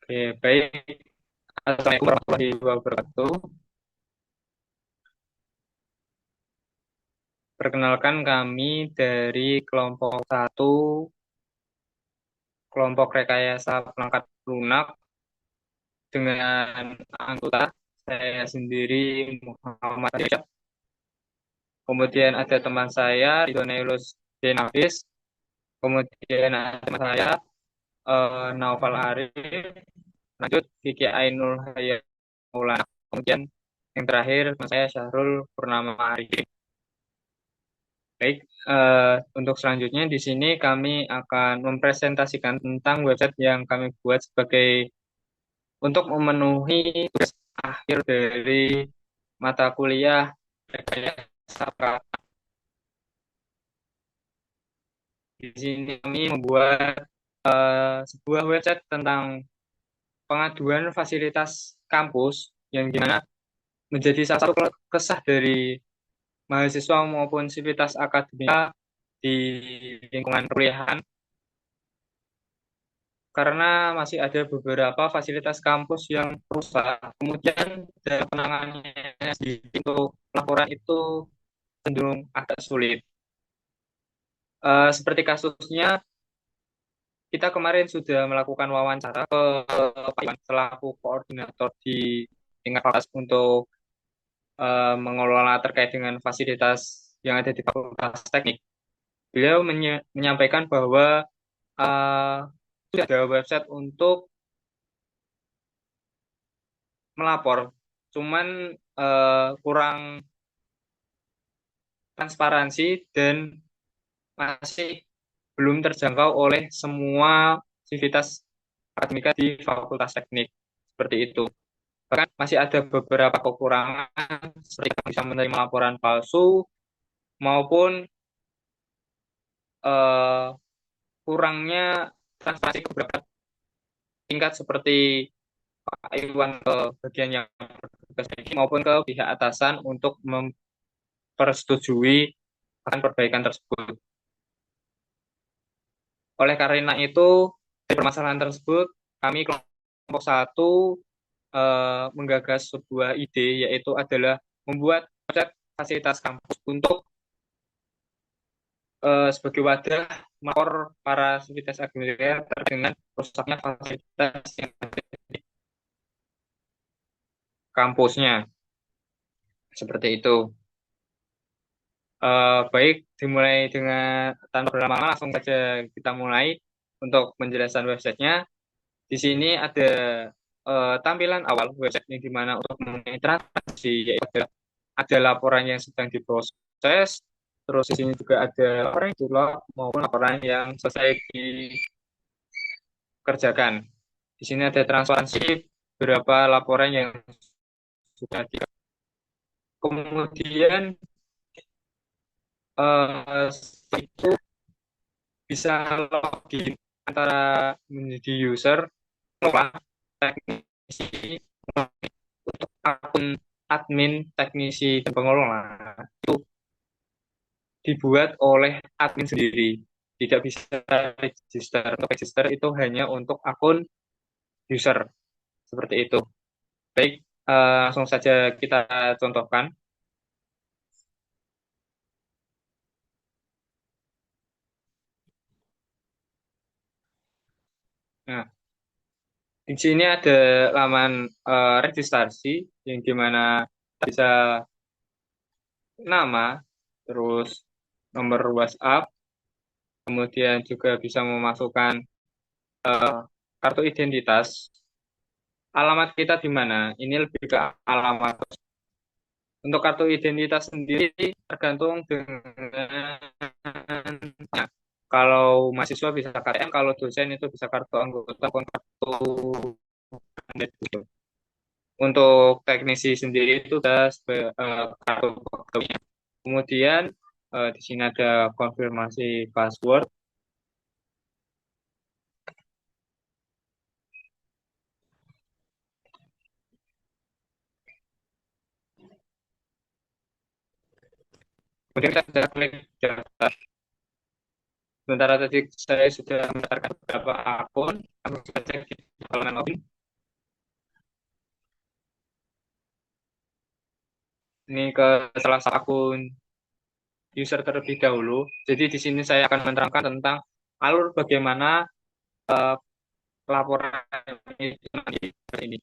Oke, baik. Assalamualaikum warahmatullahi wabarakatuh. Perkenalkan kami dari kelompok satu, kelompok rekayasa perangkat lunak dengan anggota saya sendiri Muhammad Riyad. Kemudian ada teman saya Ridhonailus Denafis. Kemudian ada teman saya Naufal Arif. Lanjut Kiki Ainul Hayat Maulana. Kemudian yang terakhir teman saya Syahrul Purnama Arifin. Baik, untuk selanjutnya di sini kami akan mempresentasikan tentang website yang kami buat sebagai untuk memenuhi tugas akhir dari mata kuliah rekayasa perangkat. Di sini kami membuat sebuah website tentang pengaduan fasilitas kampus yang dimana menjadi salah satu kesah dari mahasiswa maupun sivitas akademika di lingkungan perkuliahan karena masih ada beberapa fasilitas kampus yang rusak. Kemudian dalam penanganannya untuk laporan itu cenderung agak sulit. Seperti kasusnya, kita kemarin sudah melakukan wawancara ke Pak Iwan selaku koordinator di tingkat fakultas untuk mengelola terkait dengan fasilitas yang ada di Fakultas Teknik. Beliau menyampaikan bahwa uh, sudah ada website untuk melapor, cuman kurang transparansi dan masih belum terjangkau oleh semua sivitas akademika di Fakultas Teknik. Seperti itu. Bahkan masih ada beberapa kekurangan seperti bisa menerima laporan palsu maupun eh, kurangnya transparansi ke beberapa tingkat seperti Pak Iwan ke bagian yang bertugas ini maupun ke pihak atasan untuk mempersetujui akan perbaikan tersebut. Oleh karena itu, dari permasalahan tersebut, kami kelompok satu menggagas sebuah ide, yaitu adalah membuat website fasilitas kampus untuk sebagai wadah melapor para sivitas akademika terkait dengan rusaknya fasilitas yang ada di kampusnya. Seperti itu. Baik, dimulai dengan tanpa berlama-lama, langsung saja kita mulai untuk penjelasan websitenya. Di sini ada tampilan awal website ini di mana untuk mengenai transaksi yaitu ada laporan yang sedang diproses, terus di sini juga ada laporan yang dilog maupun laporan yang selesai dikerjakan. Di sini ada transparansi beberapa laporan yang sudah di kemudian itu bisa login antara menjadi user teknisi untuk akun admin teknisi dan pengelola itu dibuat oleh admin sendiri, tidak bisa register. Untuk register itu hanya untuk akun user seperti itu. Baik, langsung saja kita contohkan. Nah, di sini ada laman registrasi yang dimana bisa nama, terus nomor WhatsApp, kemudian juga bisa memasukkan eh, kartu identitas. Alamat kita di mana? Ini lebih ke alamat. Untuk kartu identitas sendiri tergantung dengan nah, kalau mahasiswa bisa KTM, kalau dosen itu bisa kartu anggota ataupun kartu kandidat gitu. Untuk teknisi sendiri itu sudah kartu pegawainya. Kemudian di sini ada konfirmasi password. Kemudian kita bisa klik daftar. Sementara tadi saya sudah mendaftarkan beberapa akun, langsung saja di halaman login. ini ke salah satu akun user terlebih dahulu. Jadi di sini saya akan menerangkan tentang alur bagaimana eh, laporan ini.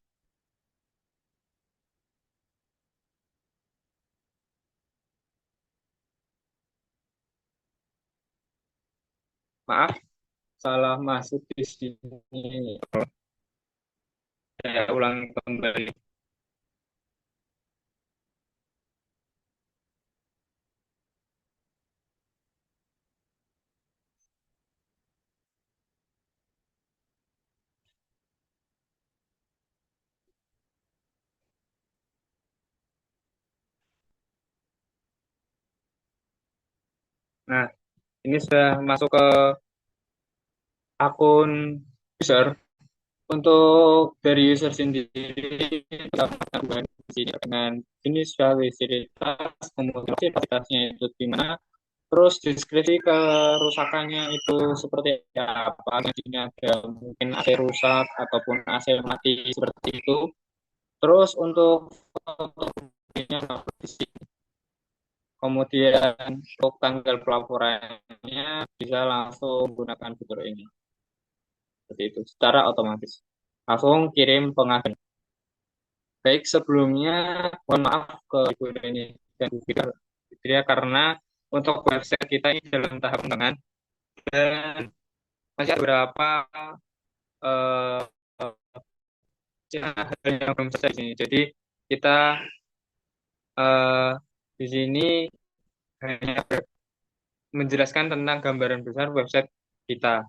Maaf, salah masuk di sini. Saya ulang kembali. Nah, ini sudah masuk ke akun user. Untuk dari user sendiri, kita akan di sini dengan jenis fasilitas, kemudian fasilitasnya itu gimana, terus deskripsi kerusakannya itu seperti apa. Di sini ada mungkin AC rusak ataupun AC mati seperti itu. Terus untuk fotonya di sini. Kemudian untuk tanggal pelaporannya bisa langsung menggunakan fitur ini. Seperti itu, secara otomatis. Langsung kirim pengaduan. Baik, sebelumnya mohon maaf ke Ibu Deni dan Bu Fitria karena untuk website kita ini dalam tahap pengembangan dan masih ada beberapa eh, hal yang belum selesai di sini. Jadi kita eh, di sini hanya menjelaskan tentang gambaran besar website kita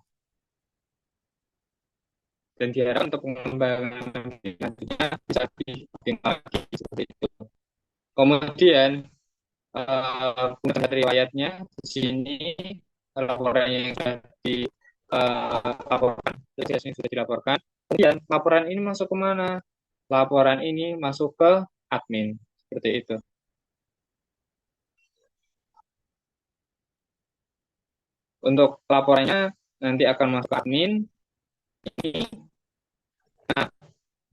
dan diharapkan untuk pengembangan selanjutnya bisa dioptimalkan lagi seperti itu. Kemudian dari riwayatnya di sini laporan yang sudah dilaporkan, yang sudah dilaporkan. Kemudian laporan ini masuk ke mana? Laporan ini masuk ke admin, seperti itu. Untuk laporannya nanti akan masuk ke admin. Nah,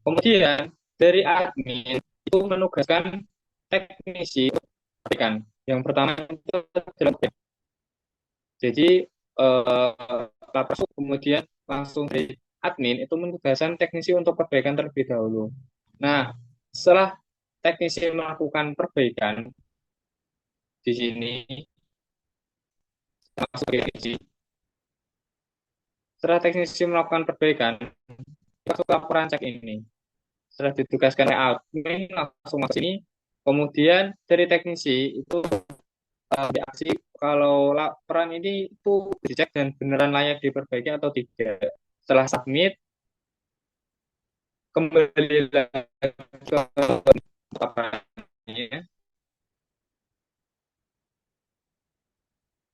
kemudian dari admin itu menugaskan teknisi kan. Yang pertama itu adalah jadi lapas kemudian langsung dari admin itu menugaskan teknisi untuk perbaikan terlebih dahulu. Nah, setelah teknisi melakukan perbaikan di sini masuk teknisi. Setelah teknisi melakukan perbaikan, masuk laporan cek ini. Setelah ditugaskan oleh admin langsung masuk sini. Kemudian dari teknisi itu reaksi kalau laporan ini itu dicek dan beneran layak diperbaiki atau tidak. Setelah submit, kembali lagi ke laporannya.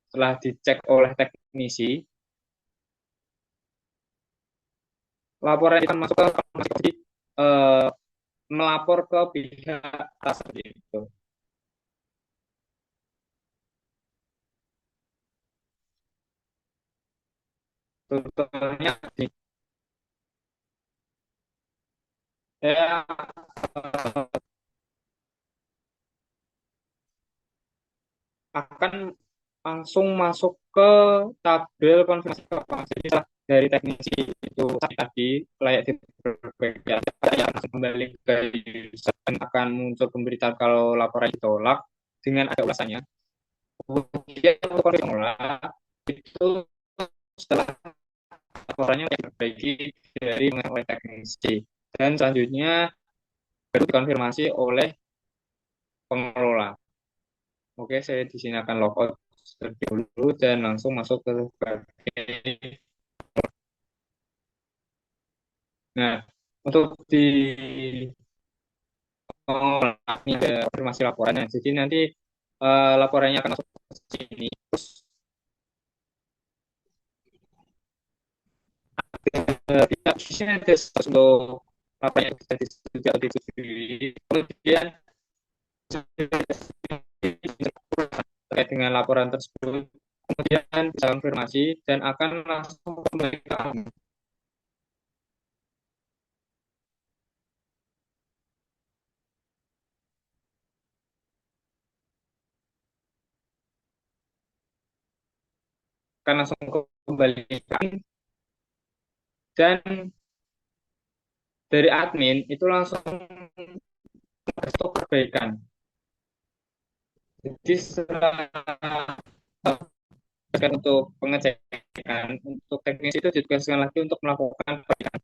Setelah dicek oleh teknisi, laporan akan masuk ke eh, melapor ke pihak atas itu. Contohnya saya akan langsung masuk ke tabel konfirmasi informasi dari teknisi itu tadi layak diperbaiki. Saya langsung kembali ke user dan akan muncul pemberitahuan kalau laporan ditolak dengan ada ulasannya. Kemudian untuk formula itu setelah laporannya diperbaiki dari oleh teknisi dan selanjutnya baru dikonfirmasi oleh pengelola. Oke, saya di sini akan logout terlebih dahulu dan langsung masuk ke bagian. Nah, untuk di ini ada konfirmasi laporannya. Jadi nanti laporannya akan masuk ke sini. Terus tidak di sini ada status untuk apa yang bisa disetujui atau disetujui. Kemudian terkait dengan laporan tersebut, kemudian bisa konfirmasi dan akan langsung kembali ke kami. akan langsung kembalikan, dan dari admin itu langsung untuk perbaikan. Jadi setelah untuk pengecekan, untuk teknis itu ditugaskan lagi untuk melakukan perbaikan.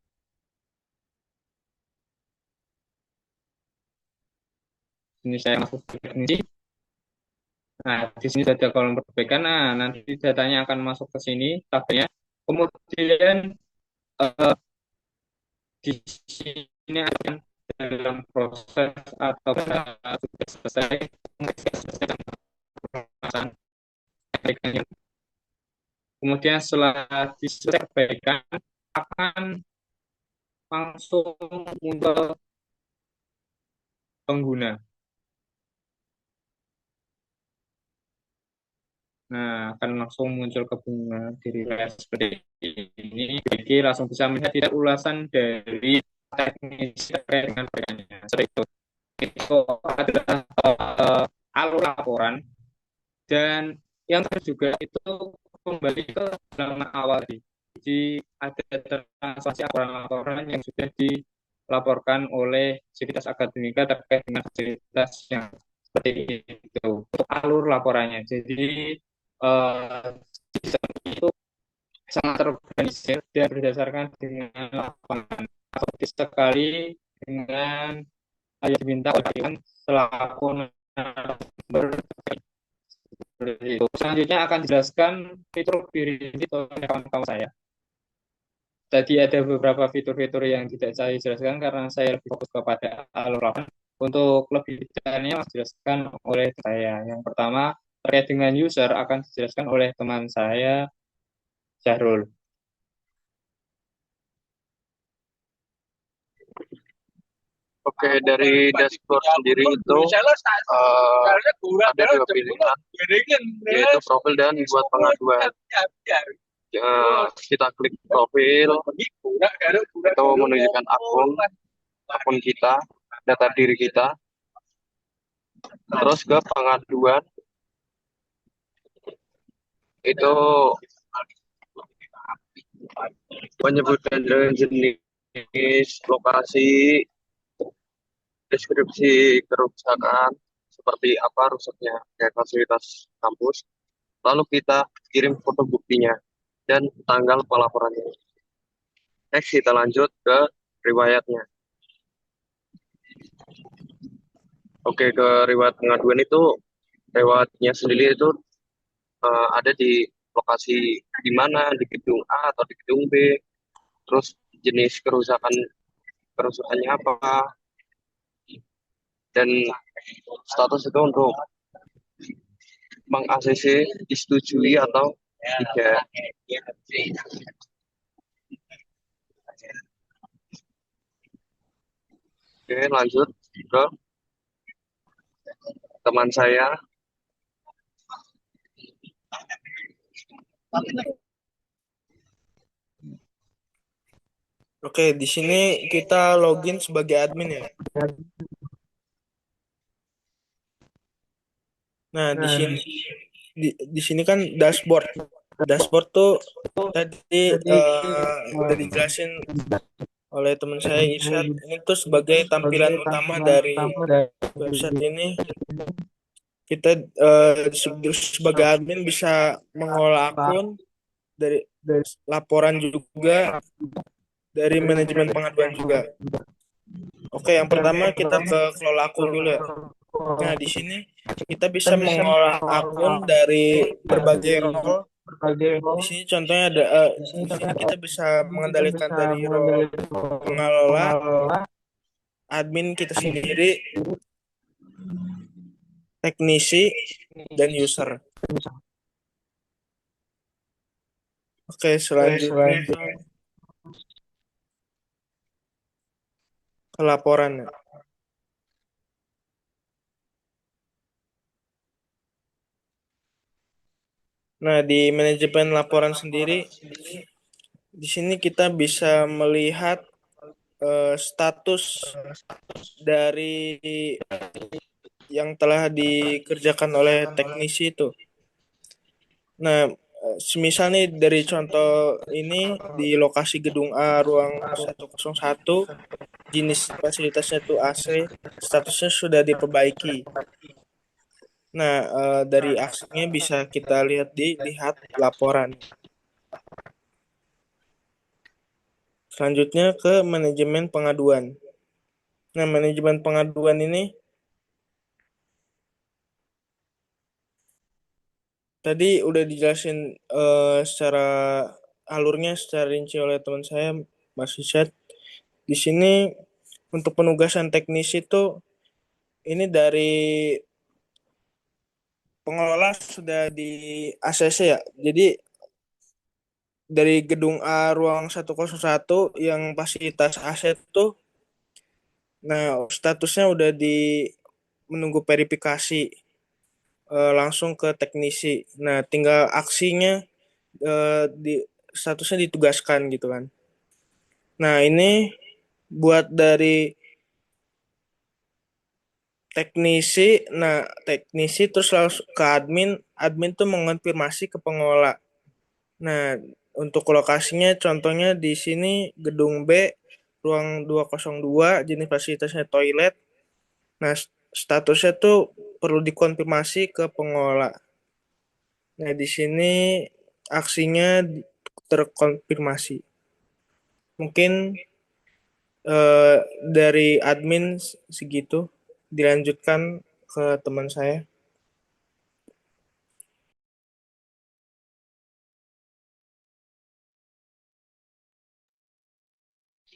Ini saya masuk ke teknisi. Nah, di sini sudah ada kolom perbaikan. Nah, nanti datanya akan masuk ke sini, tabnya. Kemudian eh, di sini akan dalam proses atau sudah selesai pembahasan perbaikannya. Kemudian setelah diselesaikan perbaikan akan langsung muncul pengguna. Nah, akan langsung muncul ke bunga di refresh seperti ini. Jadi langsung bisa melihat tidak ulasan dari teknis terkait dengan perbaikannya. Seperti itu adalah alur laporan, dan yang terakhir juga itu kembali ke halaman awal tadi. Jadi ada translasi laporan-laporan yang sudah dilaporkan oleh Sivitas Akademika terkait dengan fasilitas yang seperti itu untuk alur laporannya. Jadi sistem itu sangat terorganisir dan berdasarkan dengan lapangan. Seperti sekali dengan yang diminta oleh selaku narasumber. Selanjutnya akan dijelaskan fitur Birinci oleh kawan-kawan saya. Tadi ada beberapa fitur-fitur yang tidak saya jelaskan karena saya lebih fokus kepada alur laporan. Untuk lebih detailnya dijelaskan oleh saya. Yang pertama, terkait dengan user akan dijelaskan oleh teman saya, Syahrul. Oke, dari dashboard sendiri itu ada dua pilihan, yaitu profil dan buat pengaduan. Kita klik profil, itu menunjukkan akun kita, data diri kita. Terus ke pengaduan, itu menyebutkan jenis, lokasi, deskripsi kerusakan, seperti apa rusaknya kayak fasilitas kampus. Lalu kita kirim foto buktinya dan tanggal pelaporannya. Next kita lanjut ke riwayatnya. Oke, ke riwayat pengaduan itu, riwayatnya sendiri itu ada di lokasi di mana, di gedung A atau di gedung B, terus jenis kerusakannya apa, dan status itu untuk meng-ACC disetujui atau tidak. Oke, lanjut ke teman saya. Oke, di sini kita login sebagai admin ya. Nah, di sini kan dashboard. Dashboard tuh tadi udah dijelasin oleh teman saya Irsyad. Ini tuh sebagai tampilan utama dari website ini. Kita sebagai admin bisa mengelola akun, dari laporan juga, dari manajemen pengaduan juga. Oke, yang pertama kita ke kelola akun dulu ya. Nah, di sini kita bisa mengolah akun dari berbagai role. Di sini contohnya ada, di sini kita bisa mengendalikan dari role pengelola, admin kita sendiri, teknisi, dan user. Oke, selanjutnya ke laporan ya. Nah, di manajemen laporan sendiri, di sini kita bisa melihat status dari yang telah dikerjakan oleh teknisi itu. Nah, semisal nih dari contoh ini di lokasi gedung A ruang 101, jenis fasilitasnya itu AC, statusnya sudah diperbaiki. Nah, dari aksinya bisa kita lihat laporan. Selanjutnya ke manajemen pengaduan. Nah, manajemen pengaduan ini tadi udah dijelasin secara alurnya secara rinci oleh teman saya, Mas Isyad. Di sini untuk penugasan teknis itu ini dari pengelola sudah di ACC ya. Jadi dari gedung A ruang 101 yang fasilitas aset tuh, nah statusnya udah di menunggu verifikasi langsung ke teknisi. Nah, tinggal aksinya di statusnya ditugaskan gitu kan. Nah, ini buat dari teknisi, nah teknisi terus langsung ke admin, admin tuh mengonfirmasi ke pengelola. Nah, untuk lokasinya contohnya di sini gedung B ruang 202 jenis fasilitasnya toilet. Nah, statusnya tuh perlu dikonfirmasi ke pengelola. Nah, di sini aksinya terkonfirmasi. Mungkin eh, dari admin segitu, dilanjutkan ke teman saya.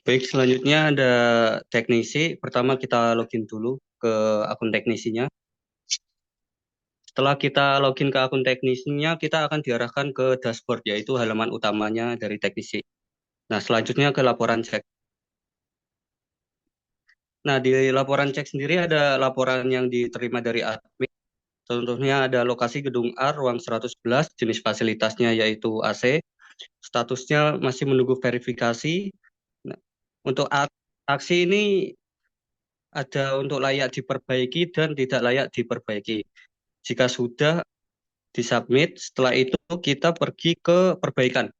Baik, selanjutnya ada teknisi. Pertama kita login dulu ke akun teknisinya. Setelah kita login ke akun teknisinya, kita akan diarahkan ke dashboard, yaitu halaman utamanya dari teknisi. Nah, selanjutnya ke laporan cek. Nah, di laporan cek sendiri ada laporan yang diterima dari admin. Contohnya ada lokasi gedung A, ruang 111, jenis fasilitasnya yaitu AC. Statusnya masih menunggu verifikasi. Nah, untuk aksi ini ada untuk layak diperbaiki dan tidak layak diperbaiki. Jika sudah disubmit, setelah itu kita pergi ke perbaikan.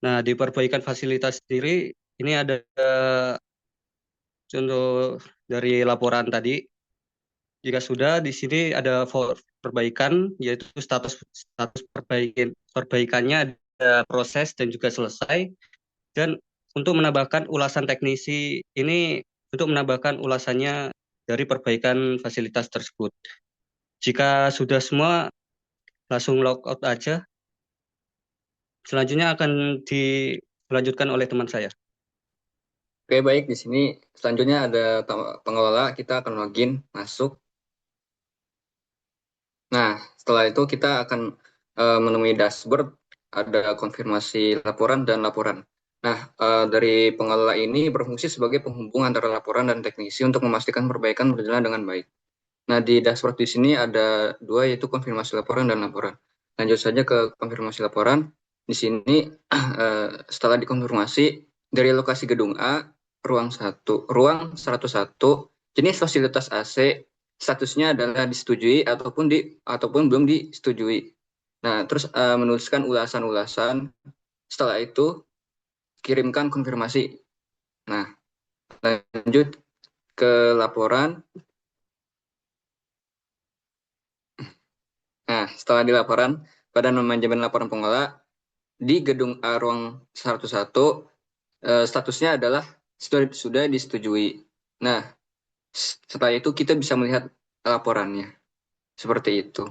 Nah, di perbaikan fasilitas sendiri, ini ada contoh dari laporan tadi. Jika sudah, di sini ada perbaikan, yaitu status status perbaikannya ada proses dan juga selesai. Dan untuk menambahkan ulasan teknisi ini, untuk menambahkan ulasannya dari perbaikan fasilitas tersebut. Jika sudah semua, langsung logout aja. Selanjutnya akan dilanjutkan oleh teman saya. Oke, baik. Di sini selanjutnya ada pengelola. Kita akan login, masuk. Nah, setelah itu kita akan menemui dashboard, ada konfirmasi laporan dan laporan. Nah, dari pengelola ini berfungsi sebagai penghubung antara laporan dan teknisi untuk memastikan perbaikan berjalan dengan baik. Nah, di dashboard di sini ada dua, yaitu konfirmasi laporan dan laporan. Lanjut saja ke konfirmasi laporan. Di sini setelah dikonfirmasi dari lokasi gedung A, ruang 101, jenis fasilitas AC, statusnya adalah disetujui ataupun belum disetujui. Nah, terus menuliskan ulasan-ulasan. Setelah itu kirimkan konfirmasi. Nah, lanjut ke laporan. Nah, setelah di laporan, pada manajemen laporan pengelola, di gedung A ruang 101, statusnya adalah sudah disetujui. Nah, setelah itu kita bisa melihat laporannya. Seperti itu.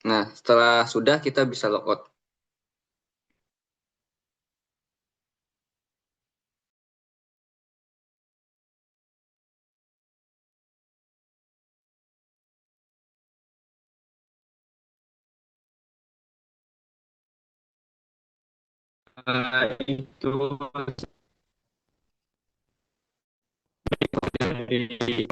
Nah, setelah sudah kita bisa logout. Itu dari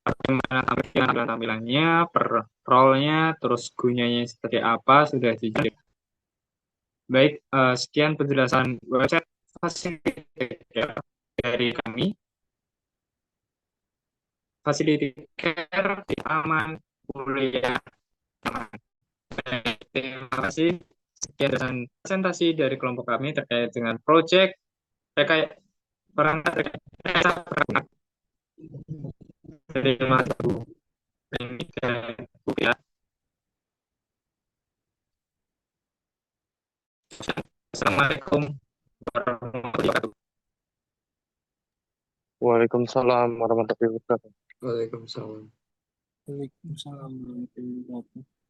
bagaimana tampilannya, per role-nya, terus gunanya seperti apa sudah dijawab. Baik, sekian penjelasan website Facility dari kami. Facility Care aman, kuliah aman. Terima kasih. Sekian dengan presentasi dari kelompok kami terkait dengan proyek terkait perangkat perangkat dari Mas ini dan Bukia. Assalamualaikum warahmatullahi wabarakatuh. Waalaikumsalam warahmatullahi wabarakatuh. Waalaikumsalam. Waalaikumsalam warahmatullahi wabarakatuh.